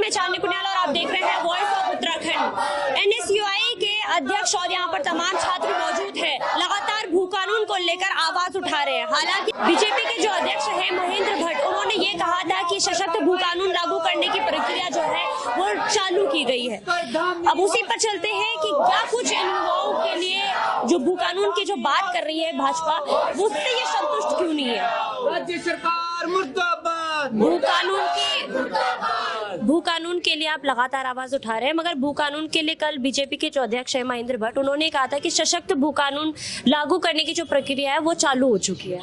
मैं चांदनी कुनियाल और आप देख रहे हैं वॉइस ऑफ उत्तराखंड। एनएसयूआई के अध्यक्ष और यहाँ पर तमाम छात्र मौजूद हैं, लगातार भू कानून को लेकर आवाज उठा रहे हैं। हालांकि बीजेपी के जो अध्यक्ष हैं महेंद्र भट्ट, उन्होंने ये कहा था कि सशक्त भू कानून लागू करने की प्रक्रिया जो है वो चालू की गई है। अब उसी पर चलते हैं कि क्या कुछ इन युवाओं के लिए जो भू कानून की जो बात कर रही है भाजपा, उससे ये संतुष्ट क्यों नहीं है। राज्य सरकार मुर्दाबाद, भू कानून के लिए आप लगातार आवाज उठा रहे हैं, मगर भू कानून के लिए कल बीजेपी के जो अध्यक्ष है महेंद्र भट्ट, उन्होंने कहा था कि सशक्त भू कानून लागू करने की जो प्रक्रिया है वो चालू हो चुकी है।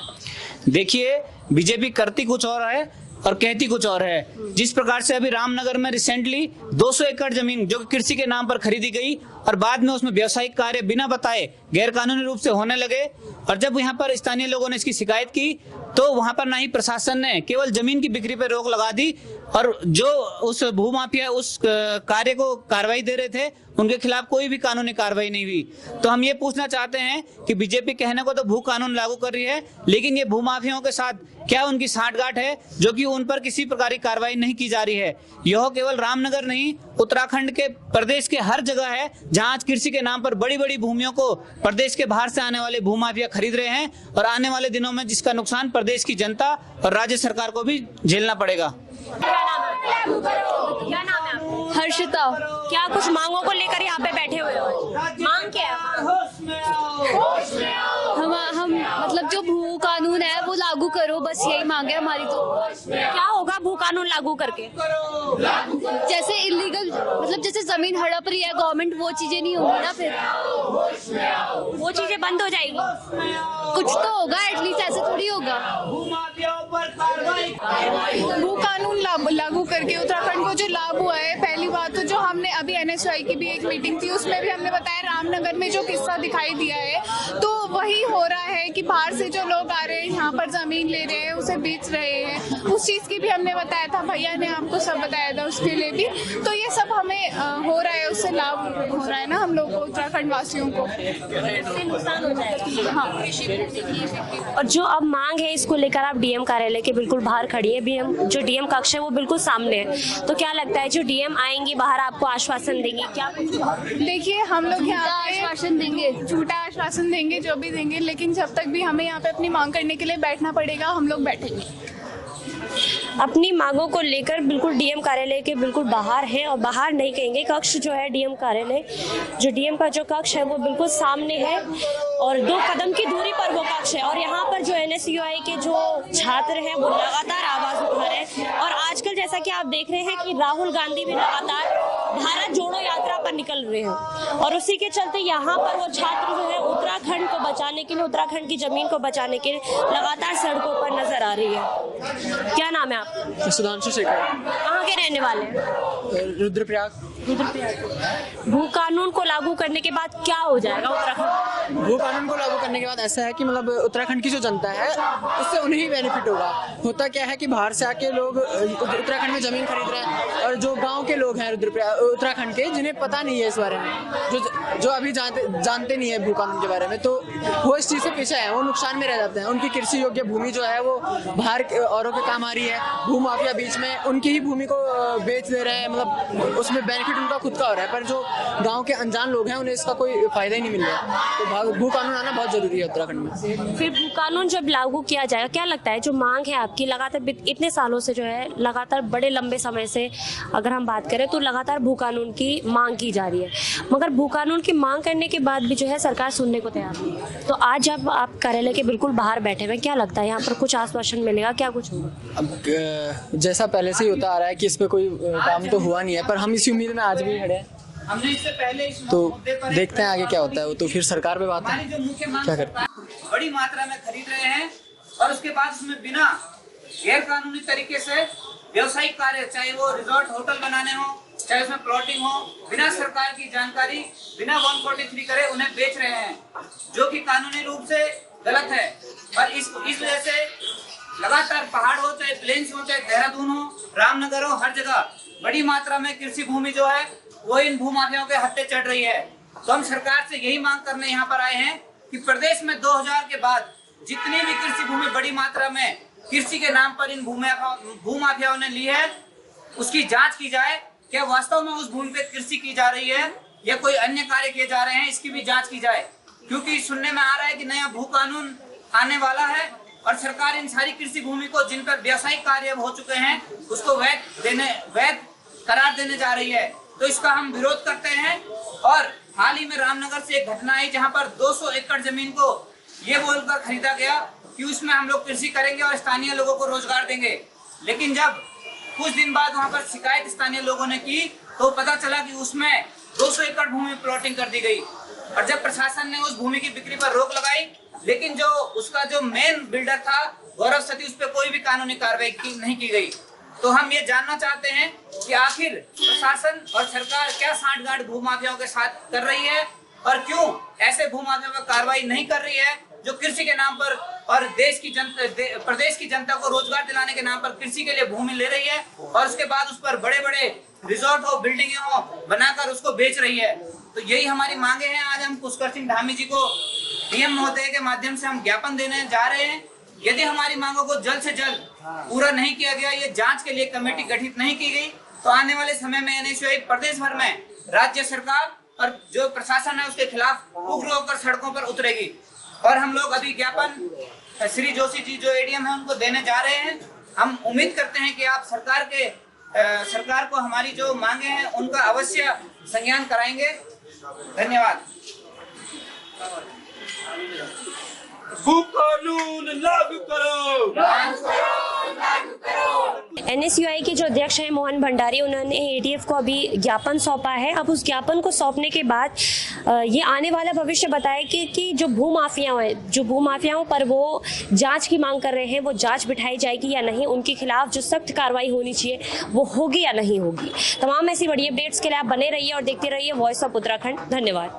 देखिए, बीजेपी करती कुछ और है और कहती कुछ और है। जिस प्रकार से अभी रामनगर में रिसेंटली 200 एकड़ जमीन जो कृषि के नाम पर खरीदी गई और बाद में उसमें व्यावसायिक कार्य बिना बताए गैर कानूनी रूप से होने लगे, और जब यहाँ पर स्थानीय लोगों ने इसकी शिकायत की तो वहां पर ना ही प्रशासन ने केवल जमीन की बिक्री पर रोक लगा दी, और जो उस भूमाफिया उस कार्य को कार्रवाई दे रहे थे उनके खिलाफ कोई भी कानूनी कार्रवाई नहीं हुई। तो हम ये पूछना चाहते हैं कि बीजेपी कहने को तो भू कानून लागू कर रही है, लेकिन ये भूमाफियाओं के साथ क्या उनकी साठगांठ है जो कि उन पर किसी प्रकार की कार्रवाई नहीं की जा रही है। यह केवल रामनगर नहीं, उत्तराखंड के प्रदेश के हर जगह है जहां आज कृषि के नाम पर बड़ी बड़ी भूमियों को प्रदेश के बाहर से आने वाले भूमाफिया खरीद रहे हैं, और आने वाले दिनों में जिसका नुकसान प्रदेश की जनता और राज्य सरकार को भी झेलना पड़ेगा। क्या नाम है आपका? हर्षिता। क्या कुछ मांगों को लेकर यहाँ पे बैठे हुए हो? मांग क्या है? हम मतलब जो भू कानून है वो लागू करो, बस यही मांग है हमारी। तो क्या होगा भू कानून लागू करके? जैसे इलीगल मतलब जैसे जमीन हड़प रही है गवर्नमेंट, वो चीजें नहीं होंगी ना, फिर वो चीजें बंद हो जाएगी। कुछ तो होगा, एटलीस्ट ऐसे थोड़ी होगा। भू कानून लागू करके उत्तराखंड को जो लाभ हुआ है, पहली बात तो जो हमने अभी एनएसयूआई की भी एक मीटिंग थी उसमें भी हमने बताया, रामनगर में जो किस्सा दिखाई दिया है तो वही हो रहा है कि बाहर से जो लोग आ रहे हैं यहाँ पर जमीन ले रहे हैं, उसे बेच रहे हैं। उस चीज की भी हमने बताया था, भैया ने आपको सब बताया था उसके लिए भी। तो ये सब हमें हो रहा है, उससे लाभ हो रहा है ना हम लोग को, उत्तराखंड वासियों को। नुकसान हो जाएगा। हाँ। और जो अब मांग है इसको लेकर आप डीएम कार्यालय के बिल्कुल बाहर खड़ी है, जो डीएम कक्ष है वो बिल्कुल सामने है, तो क्या लगता है जो डीएम आएंगी बाहर आपको आश्वासन देंगी? क्या देखिए, हम लोग यहाँ आश्वासन देंगे, झूठा आश्वासन देंगे, जो भी देंगे, लेकिन जब तक भी हमें यहाँ पे अपनी मांग करने के लिए बैठना पड़ेगा, हम लोग बैठेंगे। अपनी मांगों को लेकर बिल्कुल डीएम कार्यालय के बिल्कुल बाहर हैं, और बाहर नहीं कहेंगे, कक्ष जो है डीएम कार्यालय, जो डीएम का जो कक्ष है वो बिल्कुल सामने है और 2 कदम की दूरी पर वो कक्ष है। और यहाँ पर जो एनएसयूआई के जो छात्र हैं वो लगातार आवाज उठा रहे हैं, और आजकल जैसा कि आप देख रहे हैं कि राहुल गांधी भी लगातार भारत जोड़ो यात्रा पर निकल रहे हैं, और उसी के चलते यहाँ पर वो छात्र जो है उत्तराखंड को बचाने के लिए, उत्तराखंड की जमीन को बचाने के लिए लगातार सड़कों पर नजर आ रही है। क्या नाम है आपका? सुधांशु शेखर। कहाँ के रहने वाले हैं? रुद्रप्रयाग। भू कानून को लागू करने के बाद क्या हो जाएगा उत्तराखंड? भू कानून को लागू करने के बाद ऐसा है कि मतलब उत्तराखंड की जो जनता है उससे उन्हें ही बेनिफिट होगा। होता क्या है कि बाहर से आके लोग उत्तराखंड में जमीन खरीद रहे हैं, और जो गांव के लोग हैं उत्तराखंड के, जिन्हें पता नहीं है इस बारे में, जो अभी जानते नहीं है भू कानून के बारे में, तो वो इस चीज़ से पीछे है, वो नुकसान में रह जाते हैं। उनकी कृषि योग्य भूमि जो है वो बाहर औरों के काम आ रही है, भू माफिया बीच में उनकी ही भूमि को बेच दे रहे हैं, मतलब उसमें बेनिफिट उनका खुद का हो रहा है, पर जो गांव के अनजान लोग हैं उन्हें इसका कोई फायदा ही नहीं मिल रहा है। तो भू कानून आना बहुत जरूरी है उत्तराखंड में। फिर भू कानून जब लागू किया जाएगा, क्या लगता है जो मांग है आपकी लगातार इतने सालों से जो है, लगातार बड़े लंबे समय से अगर हम बात करें तो लगातार भू कानून की मांग की जा रही है, मगर भू कानून की मांग करने के बाद भी जो है सरकार सुनने को तैयार नहीं है। तो आज जब आप कार्यालय के बिल्कुल बाहर बैठे हुए, क्या लगता है यहाँ पर कुछ आश्वासन मिलेगा, क्या कुछ होगा? अब जैसा पहले से ही होता आ रहा है कि इस पे कोई काम तो हुआ नहीं है, पर हम इसी उम्मीद में आज भी खड़े हैं। हमने इससे पहले तो देखते हैं आगे क्या होता है, वो तो फिर सरकार पे बात है क्या करते हैं। बड़ी मात्रा में खरीद रहे हैं, और उसके बाद उसमें बिना गैर कानूनी तरीके से व्यवसायिक कार्य, चाहे वो रिजॉर्ट होटल बनाने हो, चाहे उसमें प्लॉटिंग हो, बिना सरकार की जानकारी, बिना 143 करे उन्हें बेच रहे हैं, जो कि कानूनी रूप से गलत है। और इस वजह से लगातार पहाड़ हो, चाहे प्लेन्स हो, चाहे देहरादून हो, रामनगर हो, हर जगह बड़ी मात्रा में कृषि भूमि जो है वो इन भूमाफियाओं के हत्थे चढ़ रही है। तो हम सरकार से यही मांग करने यहाँ पर आए हैं कि प्रदेश में 2000 के बाद जितनी भी कृषि भूमि बड़ी मात्रा में कृषि के नाम पर इन भूमाफियाओं ने ली है, उसकी जांच की जाए क्या वास्तव में उस भूमि पे कृषि की जा रही है या कोई अन्य कार्य किए जा रहे हैं, इसकी भी जांच की जाए। क्योंकि सुनने में आ रहा है कि नया भू कानून आने वाला है और सरकार इन सारी कृषि भूमि को, जिन पर व्यावसायिक कार्य हो चुके हैं, उसको वैध करार देने जा रही है। तो इसका हम विरोध करते हैं। और हाल ही में रामनगर से एक घटना आई जहां पर 200 एकड़ जमीन को ये बोलकर खरीदा गया कि उसमें हम लोग कृषि करेंगे और स्थानीय लोगों को रोजगार देंगे। लेकिन जब कुछ दिन बाद वहां पर शिकायत स्थानीय लोगों ने की तो पता चला कि उसमें 200 एकड़ भूमि प्लॉटिंग कर दी गई। और जब प्रशासन ने उस भूमि की बिक्री पर रोक लगाई, लेकिन उसका जो मेन बिल्डर था गौरव सती, उस पर कोई भी कानूनी कार्रवाई नहीं की गई। तो हम ये जानना चाहते हैं कि आखिर प्रशासन और सरकार क्या सांठगांठ भूमाफियाओं के साथ कर रही है और क्यों ऐसे भूमाफियाओं पर कार्रवाई नहीं कर रही है जो कृषि के नाम पर और प्रदेश की जनता को रोजगार दिलाने के नाम पर कृषि के लिए भूमि ले रही है और उसके बाद उस पर बड़े बड़े रिजॉर्ट हो, बिल्डिंगें हो बनाकर उसको बेच रही है। तो यही हमारी मांगे हैं। आज हम पुष्कर सिंह धामी जी को डीएम महोदय के माध्यम से हम ज्ञापन देने जा रहे हैं। यदि हमारी मांगों को जल्द से जल्द पूरा नहीं किया गया, ये जांच के लिए कमेटी गठित नहीं की गई, तो आने वाले समय में एनएसयूआई प्रदेश भर में राज्य सरकार और जो प्रशासन है उसके खिलाफ उग्र होकर सड़कों पर उतरेगी। और हम लोग अभी ज्ञापन श्री जोशी जी जो एडीएम है उनको देने जा रहे हैं। हम उम्मीद करते हैं कि आप सरकार को हमारी जो मांगे हैं उनका अवश्य संज्ञान कराएंगे। धन्यवाद। भू कानून लागू करो। एनएसयूआई के जो अध्यक्ष हैं मोहन भंडारी, उन्होंने एटीएफ को अभी ज्ञापन सौंपा है। अब उस ज्ञापन को सौंपने के बाद ये आने वाला भविष्य बताए कि जो भूमाफियाओं पर वो जांच की मांग कर रहे हैं, वो जांच बिठाई जाएगी या नहीं, उनके खिलाफ जो सख्त कार्रवाई होनी चाहिए वो होगी या नहीं होगी। तमाम ऐसी बड़ी अपडेट्स के लिए आप बने रहिए और देखते रहिए वॉइस ऑफ उत्तराखंड। धन्यवाद।